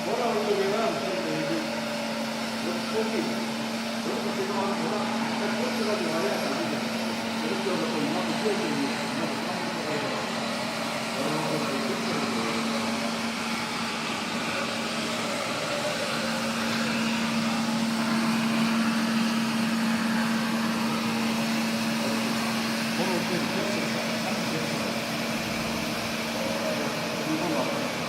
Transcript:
뭐라 그러면은 속이 그런 거 생각하는 거랑 딱 펼쳐가지고 와야 되는데 이렇게 해서 또 이만큼 띄워주는 번호